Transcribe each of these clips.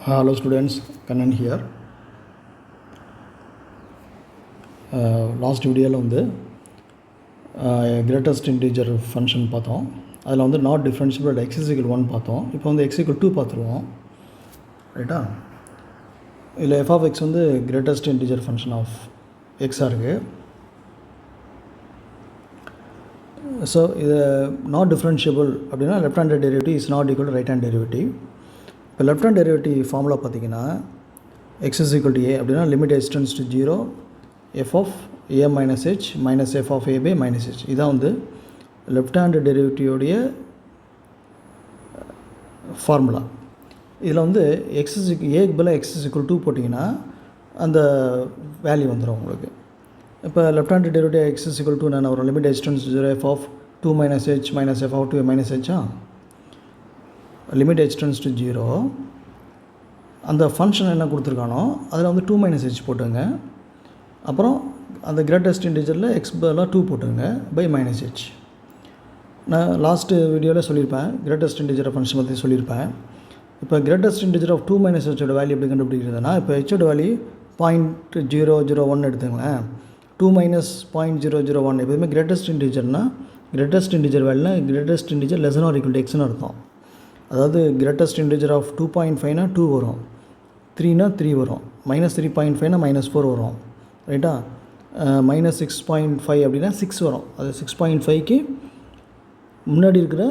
Hello students, Kannan here. Last வீடியோவில் வந்து greatest integer function பார்த்தோம். அதில் வந்து not differentiable X is equal 1 பார்த்தோம். இப்போ வந்து எக்ஸ் ஈக்குவல் 2 பார்த்துருவோம், ரைட்டா? இதில் எஃப் ஆஃப் எக்ஸ் வந்து கிரேட்டஸ்ட் இன்டிஜர் ஃபங்க்ஷன் ஆஃப் எக்ஸாக இருக்குது. ஸோ இது நாட் டிஃப்ரென்ஷியபிள் அப்படின்னா left hand derivative is not equal to right hand derivative. இப்போ லெஃப்ட் ஹேண்ட் டெரிவேட்டிவ் ஃபார்முலா பார்த்தீங்கன்னா x is equal to a அப்படின்னா limit h tends to 0 f of a minus h minus f of a by minus h. இதான் வந்து left hand டெரிவேட்டிவோடைய formula. இதில் வந்து X ஏக்கு பதிலாக X is equal 2 போட்டிங்கன்னா அந்த வேல்யூ வந்துடும் உங்களுக்கு. இப்போ left hand derivative x is equal 2 நான் வரும் limit h tends to 0 f of 2 minus h minus f of 2 minus ஹெச்சா லிமிட் h tends to 0. அந்த ஃபங்க்ஷன் என்ன கொடுத்துருக்கானோ அதில் வந்து 2 மைனஸ் ஹெச் போட்டுங்க. அப்புறம் அந்த கிரேட்டஸ்ட் இன்டிஜரில் எக்ஸ் பதிலாக 2 போட்டுங்க பை மைனஸ் ஹெச். நான் லாஸ்ட்டு வீடியோவில் சொல்லியிருப்பேன், கிரேட்டஸ்ட் இன்டிஜர் ஃபங்க்ஷன் பற்றி சொல்லியிருப்பேன். இப்போ கிரேட்டஸ்ட் இன்டிஜர் ஆஃப் 2 மைனஸ் ஹெச்சோட வேல்யூ எப்படி கண்டுபிடிக்கிறதுனா, இப்போ ஹெச்சோட வேல்யூ 0.001 எடுத்துங்களேன். 2 மைனஸ் 0.001 எப்போதுமே கிரேட்டஸ்ட் இன்டிஜர்னால் கிரேட்டஸ்ட் இன்டிஜர் வேல்யூனா greatest integer less or equal to எக்ஸ்னு அர்த்தம். அதாவது கிரேட்டஸ்ட் இன்டிஜர் ஆஃப் 2.5னா 2 வரும், 3னா 3 வரும், மைனஸ் 3.5னா மைனஸ் 4 வரும், ரைட்டா? மைனஸ் 6.5 அப்படின்னா 6 வரும். அது 6.5க்கு முன்னாடி இருக்கிற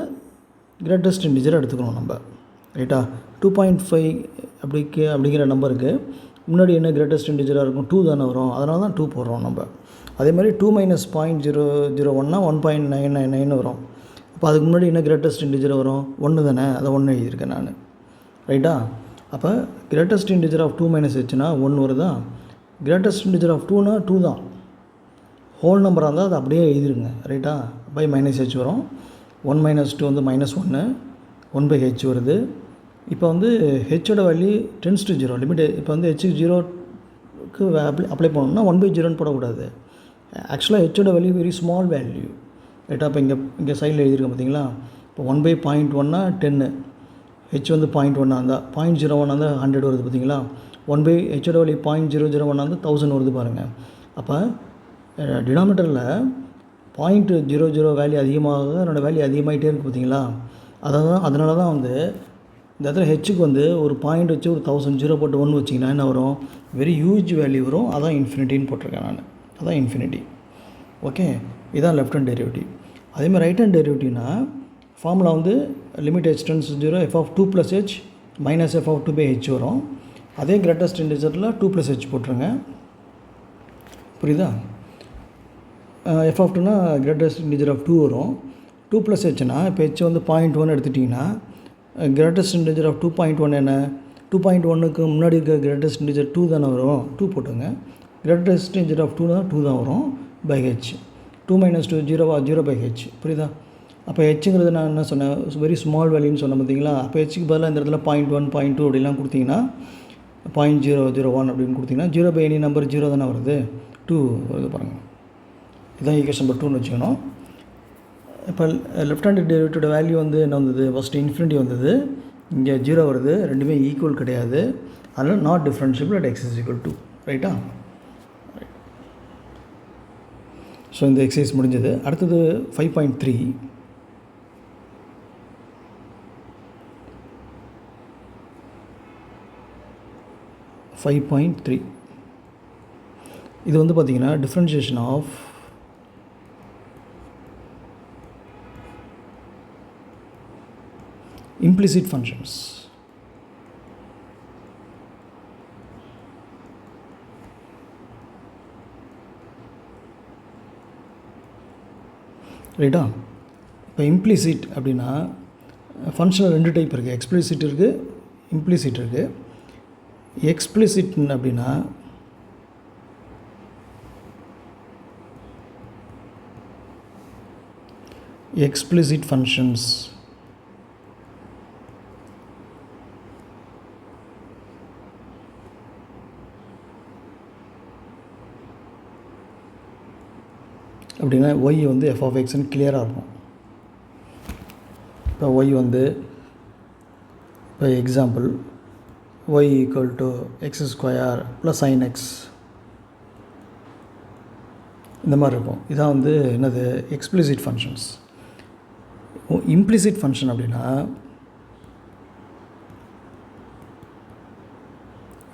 கிரேட்டஸ்ட் இன்டிஜரை எடுத்துக்கணும் நம்ம, ரைட்டா? 2.5 அப்படிங்கிற நம்பருக்கு முன்னாடி என்ன கிரேட்டஸ்ட் இன்டிஜராக இருக்கும்? 2 தானே வரும், அதனால தான் 2 போடுறோம் நம்ம. அதே மாதிரி 2 மைனஸ் 0.001னா 1.999 வரும். அப்போ அதுக்கு முன்னாடி என்ன கிரேட்டஸ்ட் இன்டிஜர் வரும்? 1 தானே, அதை 1 எழுதியிருக்கேன் நான், ரைட்டா? அப்போ கிரேட்டஸ்ட் இன்டிஜர் ஆஃப் 2 மைனஸ் ஹெச்னா 1 வருதா? கிரேட்டஸ்ட் இன்டிஜர் ஆஃப் 2னா 2 தான். ஹோல் நம்பராக இருந்தால் அதை அப்படியே எழுதிருங்க, ரைட்டா? பை மைனஸ் ஹெச் வரும். 1 மைனஸ் 2 வந்து மைனஸ் 1 பை ஹெச் வருது. இப்போ வந்து ஹெச்சோட வேல்யூ டென்ஸ் டு 0 லிமிட். இப்போ வந்து ஹெச் 0க்கு அப்ளை பண்ணணும்னா 1/0ன்னு போடக்கூடாது. ஆக்சுவலாக ஹெச்சோட வேல்யூ வெரி ஸ்மால் வேல்யூ, ரைட்டா? இப்போ இங்கே சைடில் எழுதியிருக்கேன் பார்த்தீங்களா? இப்போ 1/0.1னா 10, ஹெச் வந்து 0.1 இருந்தால் 0.01 இருந்தால் 100 வருது பார்த்தீங்களா? 1 ஹெச்சோட வேல்யூ 0.001 வந்து 1000 வருது பாருங்கள். அப்போ டினாமினேட்டரில் 0.00 வேல்யூ அதிகமாக என்னோடய வேல்யூ அதிகமாகிட்டே இருக்குது பார்த்தீங்களா? அதனால தான் வந்து இந்த இடத்துல ஹெச்சுக்கு வந்து ஒரு பாயிண்ட் வச்சு ஒரு 1000 0 போட்டு 1 வச்சிங்கன்னா என்ன வரும்? வெரி ஹியூஜ் வேல்யூ வரும். அதான் இன்ஃபினிட்டின்னு போட்டிருக்கேன் நான், அதான் இன்ஃபினிட்டி. ஓகே, இதான் லெஃப்ட் ஹேண்ட் டெரிவேட்டிவ். அதேமாதிரி ரைட் ஹேண்ட் டெரிவேட்டிவ்னா ஃபார்முலா வந்து limit h tends to 0 f of 2 plus h minus f of 2 by h வரும். அதே கிரேட்டஸ்ட் இன்டிஜரில் 2 ப்ளஸ் ஹெச் போட்டுருங்க, புரியுதா? எஃப் ஆஃப் 2னா கிரேட்டஸ்ட் இன்டிஜர் ஆஃப் 2 வரும். 2 ப்ளஸ் ஹெச்னா இப்போ ஹெச் வந்து 0.1 எடுத்துட்டிங்கன்னா கிரேட்டஸ்ட் இன்டிஜர் ஆஃப் 2.1 என்ன? 2.1க்கு முன்னாடி இருக்க கிரேட்டஸ்ட் இன்டிஜர் 2 தானே வரும், 2 போட்டுங்க. கிரேட்டஸ்ட் இன்டிஜர் ஆஃப் 2 தான் வரும் by h. 2 minus 2 0 by h, புரியுதா? அப்போ ஹெச்சுங்கிறது நான் என்ன சொன்னேன்? வெரி ஸ்மால் வேல்யூன்னு சொன்னேன் பார்த்தீங்களா? அப்போ ஹெச்சுக்கு பதிலாக இந்த இடத்துல 0.1 0.2 அப்படிலாம் கொடுத்தீங்கன்னா 0.001 அப்படின்னு கொடுத்தீங்கன்னா 0 பை எனி நம்பர் 0 தானே வருது, 2 வருது பாருங்கள். இதுதான் ஈக்குவேஷன் நம்பர் 2ன்னு வச்சுக்கணும். இப்போ லெஃப்ட் ஹேண்ட் டெரிவேட்டிவோட வேல்யூ வந்து என்ன வந்தது? ஃபஸ்ட்டு இன்ஃபினிட்டி வந்தது, இங்கே 0 வருது. ரெண்டுமே ஈக்குவல் கிடையாது, அதனால் not differentiable at X is equal 2, ரைட்டா? ஸோ இந்த எக்ஸசைஸ் முடிஞ்சது. அடுத்தது 5.3. இது வந்து பார்த்திங்கன்னா டிஃப்ரென்ஷியேஷன் ஆஃப் implicit functions. ரைட்டா? இப்போ இம்ப்ளிசிட் அப்படின்னா ஃபங்க்ஷனில் 2 டைப் இருக்குது, எக்ஸ்பிளிசிட் இருக்குது, இம்ப்ளிசிட் இருக்குது. எக்ஸ்பிளிசிட் அப்படின்னா எக்ஸ்பிளிசிட் ஃபங்க்ஷன்ஸ் அப்படின்னா ஒய் வந்து எஃப் ஆஃப் எக்ஸ்ன்னு கிளியராக இருக்கும். இப்போ ஒய் வந்து இப்போ example y equal to x square plus sin x இந்த மாதிரி இருக்கும். இதான் வந்து என்னது எக்ஸ்பிளிசிட் ஃபங்க்ஷன்ஸ். இம்ப்ளிசிட் ஃபங்க்ஷன் அப்படின்னா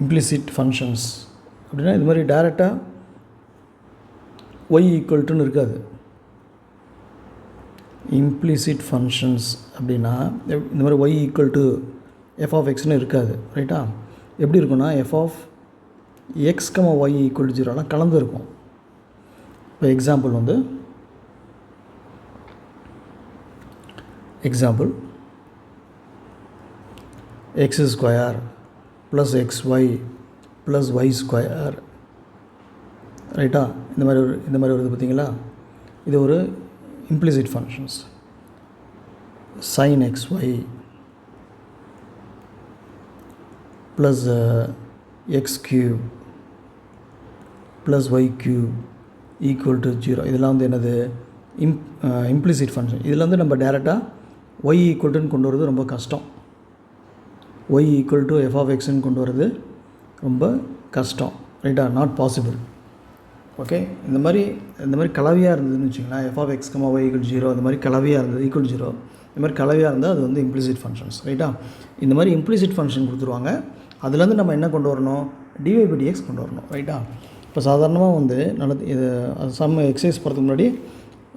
இம்ப்ளிசிட் ஃபங்க்ஷன்ஸ் அப்படின்னா இது மாதிரி டைரெக்டாக y ஈக்குவல்ட்டுன்னு இருக்காது. இம்ப்ளிசிட் ஃபங்க்ஷன்ஸ் அப்படின்னா இந்த மாதிரி y equal to f of எக்ஸ்னு இருக்காது. ரைட்டா? எப்படி இருக்குன்னா f of x comma y equal to ஜீரோலாம் கலந்து இருக்கும். இப்போ எக்ஸாம்பிள் வந்து x square plus x y plus y square. ரைட்டா? இந்த மாதிரி வருது பார்த்தீங்களா? இது ஒரு implicit functions. sin x y plus x cube plus y cube equal to zero. இதெல்லாம் வந்து என்னது இம்ப்ளிசிட் ஃபங்க்ஷன். இதில் வந்து நம்ம டேரெக்டாக ஒய் ஈக்குவல்ட்டுன்னு கொண்டு வரது ரொம்ப கஷ்டம். Y equal to f of எக்ஸ்ன்னு கொண்டு வரது ரொம்ப கஷ்டம். ரைட்டா? Not possible. ஓகே, இந்த மாதிரி கலவையாக இருந்ததுன்னு வச்சுக்கலாம். F of x comma y equal zero இந்த மாதிரி கலவையாக இருந்தது ஈக்குவல் ஜீரோ இந்த மாதிரி கலவையாக இருந்தால் அது வந்து இம்ப்ளிசிட் ஃபங்க்ஷன்ஸ். ரைட்டா? இந்த மாதிரி இம்ப்ளிசிட் ஃபங்க்ஷன் கொடுத்துருவாங்க. அதுலேருந்து நம்ம என்ன கொண்டு வரணும்? டிவை பை டிஎக்ஸ் கொண்டு வரணும். ரைட்டா? இப்போ சாதாரணமாக வந்து இது சம் எக்ஸசைஸ் போகிறதுக்கு முன்னாடி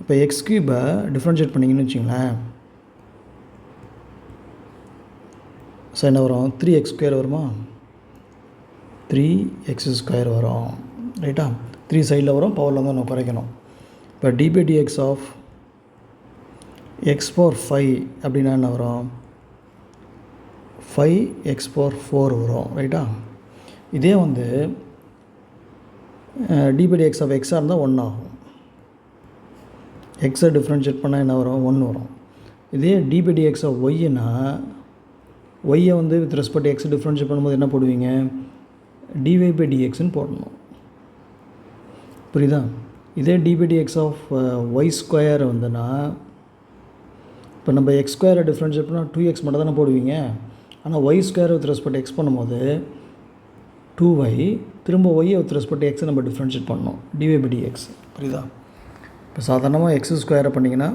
இப்போ எக்ஸ் கியூபை டிஃப்ரென்ஷியேட் பண்ணிங்கன்னு வச்சுங்களேன். ஸோ என்ன வரும்? 3x ஸ்கொயர் வருமா? 3x ஸ்கொயர் வரும். ரைட்டா? 3 சைடில் வரும், பவரில் வந்து நம்ம குறைக்கணும். இப்போ d by dx of x power 5 அப்படின்னா என்ன வரும்? 5x பவர் 4 வரும். ரைட்டா? இதே வந்து டி பை டிஎக்ஸ் ஆஃப் எக்ஸாக இருந்தால் 1 ஆகும். எக்ஸை டிஃப்ரென்ஷியேட் பண்ணால் என்ன வரும்? 1 வரும். இதே டி பை டிஎக்ஸ் ஆஃப் ஒய்னா ஒய்யை வந்து வித் ரெஸ்பெக்ட் எக்ஸ் டிஃப்ரென்ஷியேட் பண்ணும்போது என்ன போடுவீங்க? டிவை பை டிஎக்ஸ்ன்னு போடணும். புரியுதா? இதே d by dx of y square வந்துன்னா இப்போ நம்ம எக்ஸ் ஸ்கொயரை டிஃப்ரென்ஷியேட் பண்ணால் 2x மட்டும் தானே போடுவீங்க. ஆனால் y square with respect x பண்ணும்போது 2y திரும்ப ஒய்யை வித் ரெஸ்பெக்ட் எக்ஸை நம்ம டிஃப்ரென்ஷியேட் பண்ணணும். டிவை பை டிஎக்ஸ். புரியுதா? இப்போ சாதாரணமாக எக்ஸ் ஸ்கொயரை பண்ணிங்கன்னா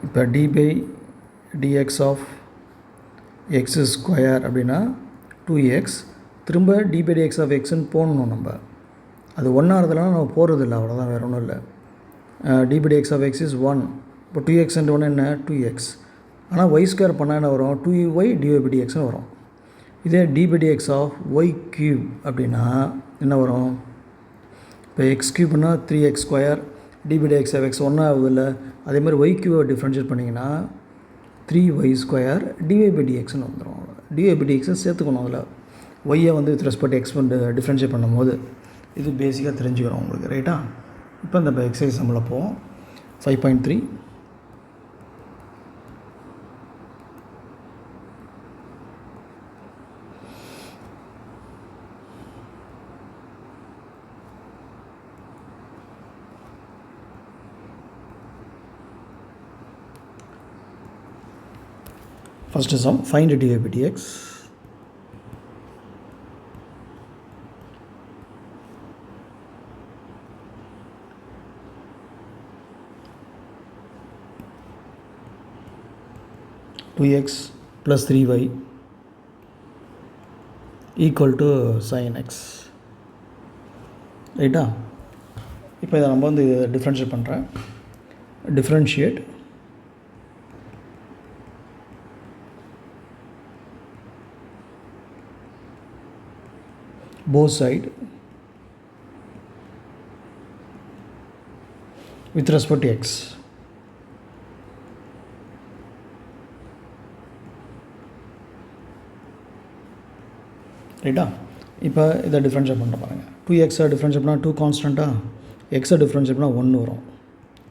இப்போ d by dx of x square அப்படின்னா 2x திரும்ப டி பை டிஎக்ஸ் ஆஃப் எக்ஸ்ன்னு போடணும். நம்ம அது ஒன்றாகிறதுலாம் நம்ம போகிறதில்ல, அவ்வளோதான், வேறு ஒன்றும் இல்லை. D by dx of x is 1. இப்போ 2x ஒன்று என்ன? 2x. ஆனால் ஒய் ஸ்கொயர் பண்ணால் என்ன வரும்? 2y டிவை பை டிஎக்ஸ்னு வரும். இதே d by dx of y cube அப்படின்னா என்ன வரும்? இப்போ எக்ஸ் கியூப்னா 3x square d by dx of x ஒன்றா ஆகுதில்ல. அதேமாதிரி ஒய் கியூவை டிஃப்ரென்ஷியேட் பண்ணிங்கன்னா 3y ஸ்கொயர் டிவை பை டிஎக்ஸ்னு வந்துடும். டிவை பை டிஎக்ஸை சேர்த்துக்கணும். அதில் ஒய்யை வந்து வித் ரெஸ்பெக்ட் எக்ஸ் டிஃப்ரென்ஷியேட் பண்ணும்போது இது பேசிக்காக தெரிஞ்சுக்கிறோம் உங்களுக்கு. ரைட்டா? இப்போ இந்த எக்ஸசைஸ் நம்மள போவோம். 5.3 first sum, find dy by dx. Two x plus 3y equal to sin x. ரைட்டா? இப்போ இதை நம்ம வந்து டிஃப்ரென்ஷியேட் பண்ணுறேன். Differentiate both side with respect to x. ரைட்டா? இப்போ இதை டிஃப்ரென்ஷியேட் பண்ண பாருங்கள். 2x டிஃப்ரென்ஷியேட் பண்ணால் 2 கான்ஸ்டண்ட்டாக, எக்ஸை டிஃப்ரென்ஷியேட் பண்ணால் 1 வரும்.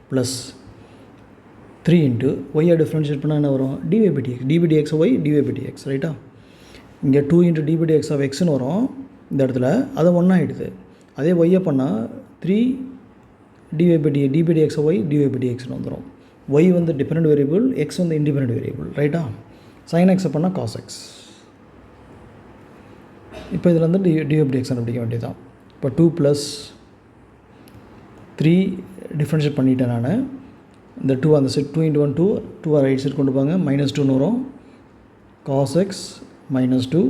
ப்ளஸ் 3 இன்ட்டு ஒய்யை டிஃப்ரென்ஷியேட் பண்ணால் என்ன வரும்? Dy by dx. Dy dx y dy by dx. ரைட்டா? இங்கே 2 இன்ட்டு டிவை டிஎக்ஸ் ஆஃப் எக்ஸ்னு வரும் இந்த இடத்துல. அதை ஒன்றா ஆகிடுது. அதே ஒய்யை பண்ணால் 3 டிவை by dx y dy by டிஎக்ஸ்னு வந்துடும். y வந்து டிபெண்டன்ட் வேரியபிள், x வந்து இண்டிபெண்டன்ட் வேரியபிள், ரைட்டா? sin x பண்ணால் cos x. இப்போ இதில் வந்து dx கண்டுபிடிக்க வேண்டியதான். இப்போ 2 + 3 டிஃப்ரென்ஷியேட் பண்ணிட்டேன் நான். இந்த 2 அந்த சைட் 2 × 1 2, 2 ரைட் சைடு கொண்டு போங்க, -2 வரும். cos x -2,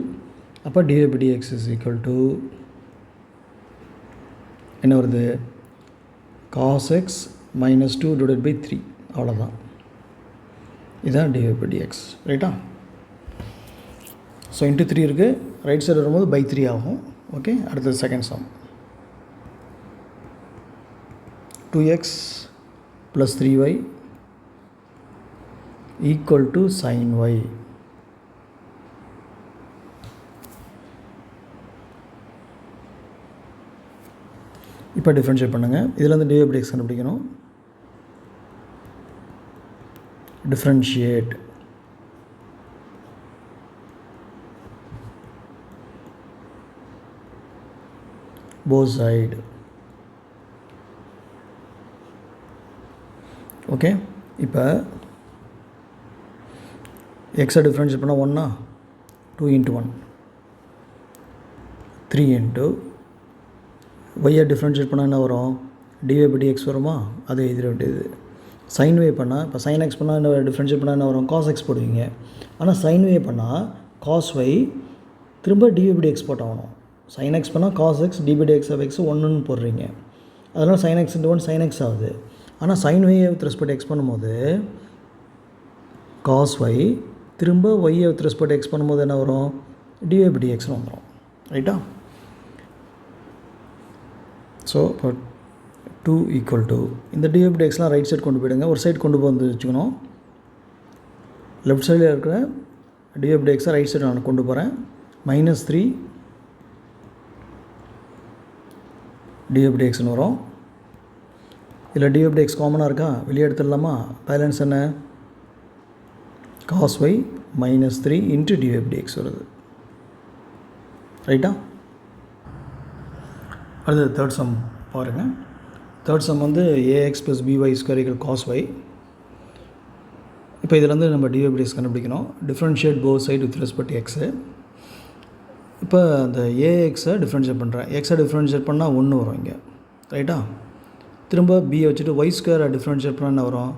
அப்போ dx is equal to என்ன வருது? cos x -2 / 3, அவ்வளோதான். இதுதான் dx, ரைட்டா? ஸோ இன்ட்டு 3 இருக்குது, ரைட் சைடு வரும்போது /3 ஆகும். ஓகே, அடுத்தது second sum. 2x + 3y = sin y. இப்போ டிஃப்ரென்ஷியேட் பண்ணுங்கள். இதில் வந்து dx கண்டுபிடிக்கணும். Differentiate both side. ஓகே, இப்போ எக்ஸை டிஃப்ரென்ஷியேட் பண்ணால் 1, 2 × 1 3 × ஒய்யை டிஃப்ரென்ஷியேட் பண்ணால் என்ன வரும்? dx வருமா? அதை எழுதிட வேண்டியது. sin y பண்ணால், இப்போ sin x பண்ணால் என்ன டிஃப்ரென்ஷியேட் பண்ணால் என்ன வரும்? cos x போடுவீங்க. ஆனால் sin y பண்ணால் cos y திரும்ப dx போட்டாகணும். sin x பண்ணால் cos x dx of x 1ன்னு போடுறீங்க. அதனால் sin x × 1 sin x ஆகுது. ஆனால் sin y with respect x பண்ணும்போது cos y திரும்ப y வித் ரெஸ்பெக்ட் x பண்ணும்போது என்ன வரும்? dxன்னு வந்துடும், ரைட்டா? ஸோ இப்போ 2 = இந்த dxலாம் ரைட் சைடு கொண்டு போயிடுங்க. ஒரு சைடு கொண்டு வந்து வச்சுக்கணும். லெஃப்ட் சைடில் இருக்கிற dxை ரைட் சைடு நான் கொண்டு போகிறேன். -3 dxன்னு வரும். இதில் dx காமனாக இருக்கா? வெளியே எடுத்துடலாமா? பேலன்ஸ் என்ன? cos y -3 × dx வருது, ரைட்டா? அடுத்தது தேர்ட் சம் பாருங்கள். தேர்ட் சம் வந்து ax + by² = cos y. இப்போ இதில் வந்து நம்ம dx கண்டுபிடிக்கணும். Differentiate both side with respect x. இப்போ அந்த axஐ டிஃப்ரென்ஷியேட் பண்ணுறேன். எக்ஸை டிஃப்ரென்ஷியேட் பண்ணால் 1 வரும் இங்கே, ரைட்டா? திரும்ப b வச்சுட்டு y² டிஃப்ரென்ஷியேட் பண்ணால் என்ன வரும்?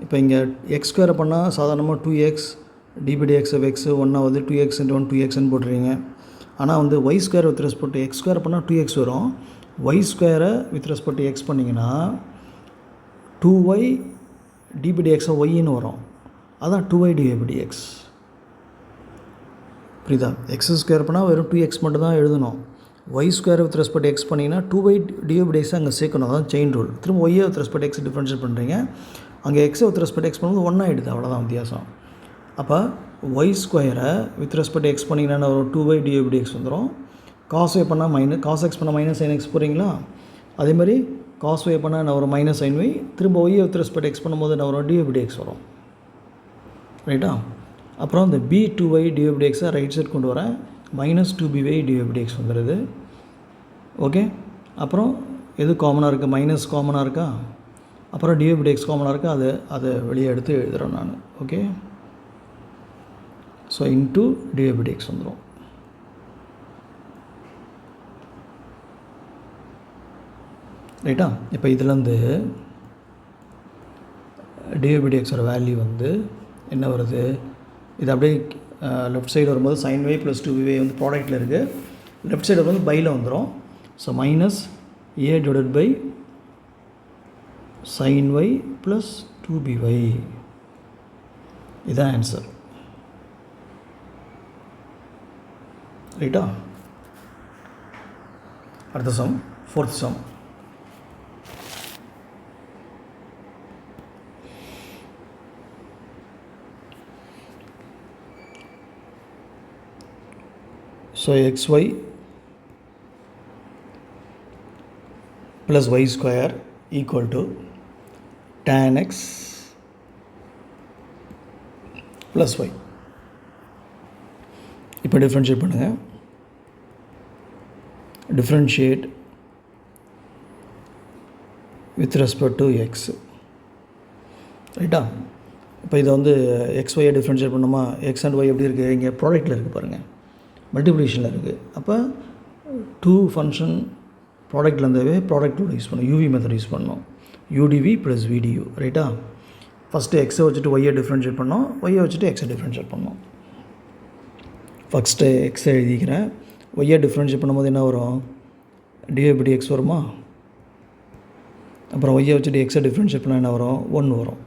இப்போ இங்கே x² பண்ணால் சாதாரணமாக 2x dx of x 1 ஆகுது. 2x × 1 2xன்னு போட்டுறீங்க. ஆனால் வந்து y² வித் ரெஸ்பெக்ட் x² பண்ணால் 2x வரும். y² வித் ரெஸ்பெக்ட் x பண்ணிங்கன்னா 2y dx of yன்னு வரும். அதான் 2y dx. புரியுதா? x² பண்ணால் வெறும் 2x மட்டும் தான் எழுதணும். y² வித் ரெஸ்பெக்ட் x பண்ணிங்கன்னா 2y dx அங்கே சேர்க்கணும். அதான் செயின் ரூல். திரும்ப y with respect x differentiate பண்ணுறீங்க. அங்கே x வித் ரெஸ்பெக்ட் x பண்ணும்போது 1 ஆகிடுது, அவ்வளோதான் வித்தியாசம். அப்போ y² வித் ரெஸ்பெக்ட் x பண்ணிங்கன்னா ஒரு 2y dx வந்துடும். cos y பண்ணால் cos x பண்ணால் -sin x போகிறீங்களா? அதே மாதிரி cos y பண்ணால் என்ன வரும்? -sin y. திரும்ப y வித் ரெஸ்பெக்ட் x பண்ணும்போது என்ன வரும்? dx வரும், ரைட்டா? அப்புறம் இந்த b2y dxஐ ரைட் சைடு கொண்டு வரேன். -2by dx வந்துடுது. ஓகே, அப்புறம் எது காமனாக இருக்குது? மைனஸ் காமனாக இருக்கா? அப்புறம் dx காமனாக இருக்கா? அதை வெளியே எடுத்து எழுதுகிறேன் நான். ஓகே, ஸோ இன்ட்டு dx வந்துடும். ரைட்டா? இப்போ இதுலேருந்து dxோட வேல்யூ வந்து என்ன வருது? இது அப்படியே லெஃப்ட் சைடு வரும்போது sin y + 2by வந்து ப்ராடக்ட்டில் இருக்குது. லெஃப்ட் சைடு வந்து பையில் வந்துடும். So -a / sin y + 2by. இதுதான் ஆன்சர், ரைட்டா? அடுத்த sum, fourth sum. So xy + y² = tan x + y. இப்போ டிஃப்ரென்ஷியேட் பண்ணுங்கள். Differentiate with respect to x. ரைட்டா? இப்போ இதை வந்து எக்ஸ் ஒய்யை டிஃப்ரென்ஷியேட் பண்ணோமா, எக்ஸ் அண்ட் ஒய் எப்படி இருக்குது, இங்கே ப்ராடக்ட்டில் இருக்குது பாருங்கள், மல்டிப்ளிகேஷனில் இருக்குது. அப்போ 2 ஃபங்க்ஷன் ப்ராடக்ட்டில் இருந்தவே ப்ராடக்ட்டோட யூஸ் பண்ணணும், யூவி மெத்தட் யூஸ் பண்ணணும், யூடிவி ப்ளஸ் விடியூ. ரைட்டா? ஃபஸ்ட்டு எக்ஸை வச்சுட்டு ஒய்யை டிஃப்ரென்ஷியேட் பண்ணோம், ஒய்யை வச்சுட்டு எக்ஸை டிஃப்ரென்ஷியேட் பண்ணோம். ஃபஸ்ட்டு எக்ஸை எழுதிக்கிறேன். ஒய்யை டிஃப்ரென்ஷியேட் பண்ணும்போது என்ன வரும், dx வருமா, அப்புறம் ஒய்யை வச்சுட்டு எக்ஸை டிஃப்ரென்ஷியேட் பண்ணால் என்ன வரும், 1 வரும்.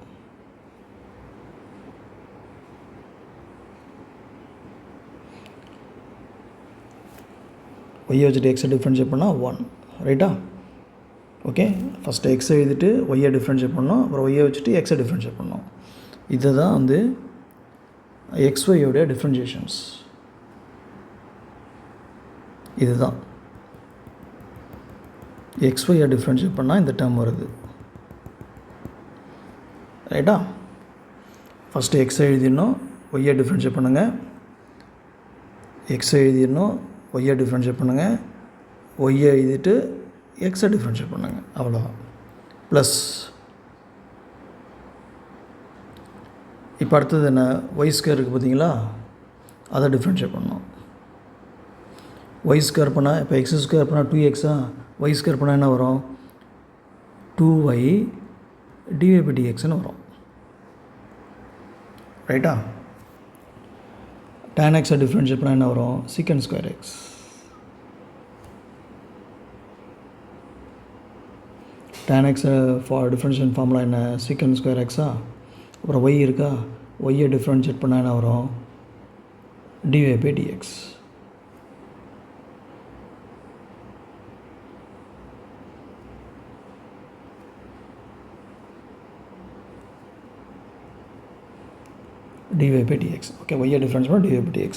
ஒய்யை வச்சுட்டு எக்ஸை டிஃப்ரென்ஷியேட் பண்ணால் 1. ரைட்டா? ஓகே, ஃபஸ்ட்டு எக்ஸை எழுதிட்டு ஒய்யை டிஃப்ரென்ஷியேட் பண்ணோம், அப்புறம் ஒய்யை வச்சுட்டு எக்ஸை டிஃப்ரென்ஷியேட் பண்ணோம். இது தான் வந்து எக்ஸ்ஒய்யோடைய டிஃப்ரென்ஷியேஷன்ஸ். இதுதான் எக்ஸ்ஒய்யை டிஃப்ரென்ஷியேட் பண்ணால் இந்த டேர்ம் வருது. ரைட்டா? ஃபஸ்ட்டு எக்ஸை எழுதிடணும், ஒய்யை டிஃப்ரென்ஷியேட் பண்ணுங்கள், எக்ஸை எழுதிடணும், ஒய்யை டிஃப்ரென்ஷியேட் பண்ணுங்கள், ஒய்யை எழுதிட்டு எக்ஸை டிஃப்ரென்ஷியேட் பண்ணுங்கள், அவ்வளோதான். ப்ளஸ் இப்போ அடுத்தது என்ன, ஒய் ஸ்கொயர் இருக்குது பார்த்தீங்களா, அதை டிஃப்ரென்ஷியேட் பண்ணணும். ஒய் ஸ்கொயர் பண்ணால், இப்போ எக்ஸ் ஸ்கொயர் பண்ணால் 2xஆ, ஒய் ஸ்கொயர் பண்ணால் என்ன வரும், 2y dydxன்னு வரும். ரைட்டா? tan xஐ டிஃப்ரென்ஷியேட் பண்ணால் என்ன வரும், secant square X. tan x differentiate formula என்ன, secant ஸ்கொயர் எக்ஸா, அப்புறம் ஒய் இருக்கா, ஒய்யை டிஃப்ரென்ஷியேட் பண்ணால் என்ன வரும், dy/dx. dy/dx. ஓகே, ஒய்யை டிஃப்ரென்ஸ் பண்ணால் dy/dx.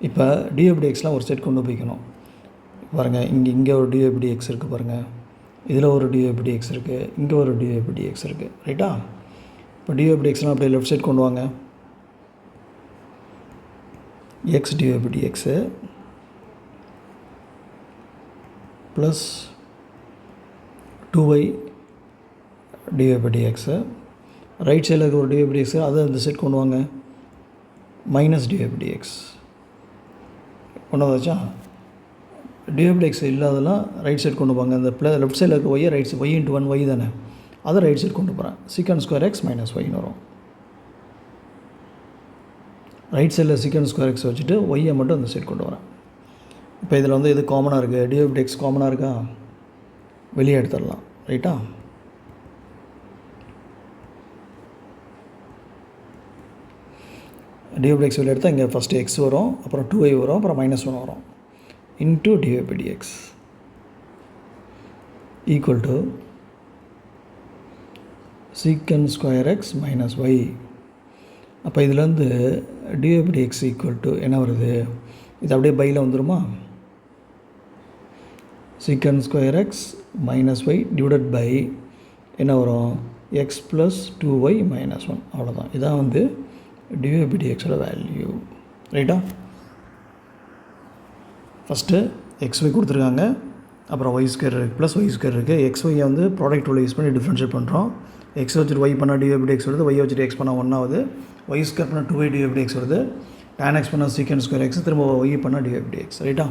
இப்போ dy/dxலாம் ஒரு செட் கொண்டு போய்க்கணும் பாருங்கள். இங்கே ஒரு dy/dx இருக்குது பாருங்கள், இதில் ஒரு dy/dx இருக்குது, இங்கே ஒரு dy/dx இருக்குது. ரைட்டா? இப்போ dy/dxலாம் அப்படியே லெஃப்ட் சைட் கொண்டு வாங்க. X dy/dx plus 2y dy/dx, right சைடில் இருக்க ஒரு dy/dx அதை இந்த செட் கொண்டு வாங்க, மைனஸ் dy/dx கொண்டு வந்தாச்சா. dy/dx இல்லாதெல்லாம் ரைட் சைட் கொண்டு போங்க. இந்த லெஃப்ட் சைடில் இருக்க ஒய்யை right side, y into 1 y தானே, அதை ரைட் சைட் கொண்டு போகிறேன், secant ஸ்கொயர் எக்ஸ் மைனஸ் ஒய்னு வரும். ரைட் சைடில் secant ஸ்கொயர் எக்ஸ் வச்சுட்டு ஒய்யை மட்டும் அந்த சைட் கொண்டு வரேன். இப்போ இதில் வந்து இது காமனாக இருக்குது, dy/dx காமனாக இருக்கா, வெளியே எடுத்துடலாம். ரைட்டா? dy/dx வெளியே எடுத்தால் இங்கே ஃபஸ்ட்டு எக்ஸ் வரும், அப்புறம் 2y வரும், அப்புறம் -1 வரும், into dy/dx equal to secant square x minus y. அப்போ இதுலேருந்து dy/dx ஈக்குவல் டு என்ன வருது, இது அப்படியே பையில் வந்துடுமா, secant square x minus y divided by என்ன வரும், எக்ஸ் ப்ளஸ் 2y மைனஸ் 1. அவ்வளோதான். இதான் வந்து dy/dxோட வேல்யூ. ரைட்டா? ஃபஸ்ட்டு xy கொடுத்துருக்காங்க, அப்புறம் ஒய் ஸ்கொயர் இருக்குது, ப்ளஸ் ஒய் ஸ்கொயர் இருக்குது. xyயை வந்து ப்ராடக்ட் ரூலை யூஸ் பண்ணி டிஃப்ரென்ஷியேட் பண்ணுறோம். எக்ஸ் வச்சுட்டு ஒய் பண்ணால் dy/dx வருது, ஒய்யை வச்சுட்டு எக்ஸ் பண்ணால் 1 ஆகுது, ஒய் ஸ்கொயர் பண்ணால் 2y dy/dx வருது, tan x பண்ணால் secant ஸ்கொயர் எக்ஸ், திரும்ப ஒய் பண்ணால் dy/dx. ரைட்டா?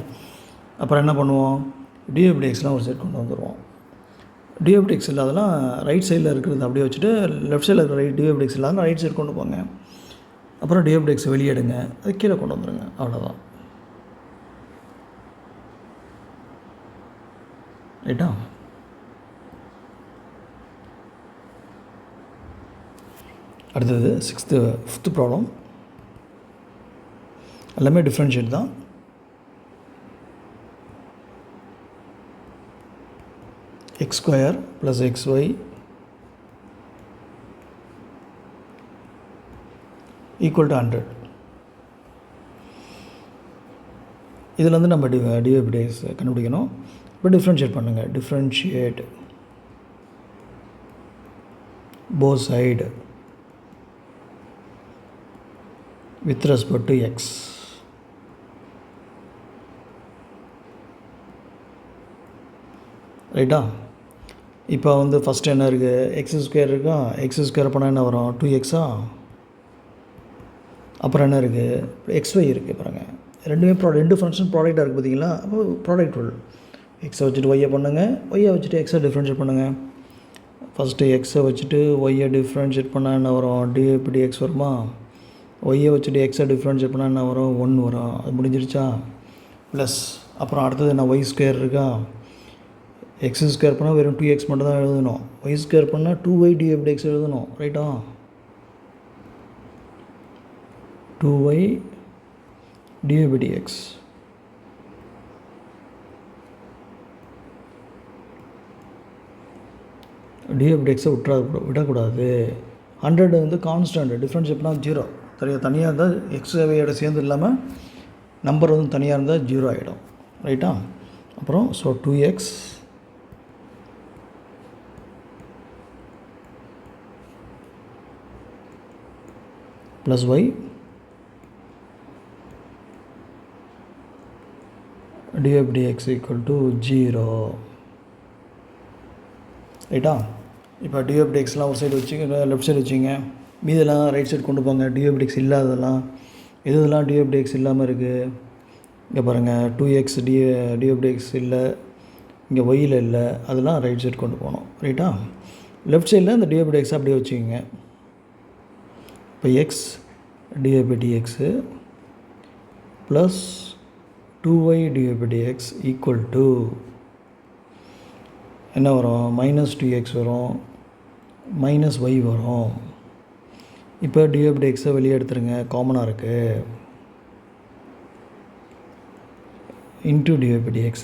அப்புறம் என்ன பண்ணுவோம், dy/dxலாம் ஒரு செட் கொண்டு வந்துடுவோம். dy/dx இல்லாதெல்லாம் ரைட் சைடில் இருக்கிறது அப்படியே வச்சுட்டு, லெஃப்ட் சைடில் இருக்கிற dy/dx இல்லாத ரைட் சைடு கொண்டு போங்க, அப்புறம் dy/dx வெளியே எடுங்க, அது கீழே கொண்டு வந்துடுங்க. அவ்வளோதான். ரைட்டா? அடுத்தது 5th ப்ராப்ளம். எல்லாமே டிஃப்ரென்ஷியேட் தான். X square plus xy equal to 100. இதில் வந்து நம்ம dy/dx கண்டுபிடிக்கணும். இப்போ டிஃப்ரென்ஷியேட் பண்ணுங்கள், differentiate both side with respect to x. ரைட்டா? இப்போ வந்து ஃபஸ்ட்டு என்ன இருக்குது, எக்ஸ் ஸ்கொயர் இருக்கா, எக்ஸ் ஸ்கொயர் பண்ணால் என்ன வரும், 2x. அப்புறம் என்ன இருக்குது, xy இருக்குது பாருங்கள். ரெண்டுமே ரெண்டு ஃபங்க்ஷன் ப்ராடக்டாக இருக்குது பார்த்தீங்களா. அப்போ ப்ராடக்ட் ரூல், எக்ஸை வச்சுட்டு ஒய்யை பண்ணுங்கள், ஒய்யை வச்சுட்டு எக்ஸை டிஃப்ரென்ஷியேட் பண்ணுங்கள். ஃபஸ்ட்டு எக்ஸை வச்சுட்டு ஒய்யை டிஃப்ரென்ஷியேட் பண்ணால் என்ன வரும், dx வருமா. ஒய்யை வச்சுட்டு எக்ஸை டிஃப்ரென்ஷியேட் பண்ணால் என்ன வரும், 1 வரும். அது முடிஞ்சிருச்சா. ப்ளஸ் அப்புறம் அடுத்தது என்ன, ஒய் ஸ்கொயர் இருக்கா. எக்ஸ் ஸ்கொயர் பண்ணால் வெறும் 2x மட்டும் தான் எழுதணும். ஒய் ஸ்கொயர் பண்ணால் 2y dx எழுதணும். ரைட்டா. 2y dx. dxஐ விடக்கூடாது. 100 வந்து கான்ஸ்டன்ட், டிஃப்ரென்ஷியேட்னா 0. தனியாக இருந்தால் எக்ஸோட சேர்ந்து இல்லாமல் நம்பர் வந்து தனியாக இருந்தால் 0 ஆகிடும். ரைட்டா. அப்புறம் 2x ப்ளஸ் y dx = 0. ரைட்டா. இப்போ dxலாம் ஒரு சைடு வச்சுங்க, லெஃப்ட் சைடு வச்சுங்க, மீதெல்லாம் ரைட் சைடு கொண்டு போங்க. dx இல்லாததெல்லாம் எதுலாம் dx இல்லாமல் இருக்குது, இங்கே பாருங்கள். 2x dx இல்லை, இங்கே ஒயில் இல்லை, அதெல்லாம் ரைட் சைடு கொண்டு போகணும். ரைட்டா. லெஃப்ட் சைடில் இந்த dx அப்படியே வச்சுக்கோங்க. இப்போ X dx plus 2y dx equal to என்ன வரும், -2x வரும், -y வரும். இப்போ dxஐ வெளியே எடுத்துருங்க, காமனாக இருக்குது. இன்ட்டு dx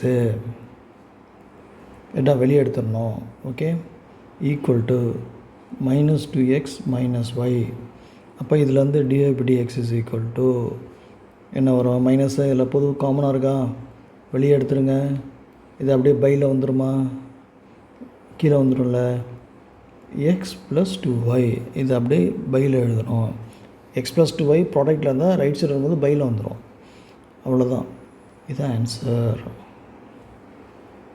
எட்டா வெளியே எடுத்துடணும். Okay. Equal to -2x -y. அப்போ இதில் வந்து dx = என்ன வரும், மைனஸு இல்லை பொது காமனாக இருக்கா, வெளியே எடுத்துருங்க. இது அப்படியே பையில் வந்துடுமா, கீழே வந்துடும்ல. x + 2y இது அப்படியே பையில் எழுதணும். x + 2y ப்ராடக்டில் இருந்தால் ரைட் சைடு வரும்போது பையில் வந்துடும். அவ்வளோதான். இதுதான் ஆன்சர்.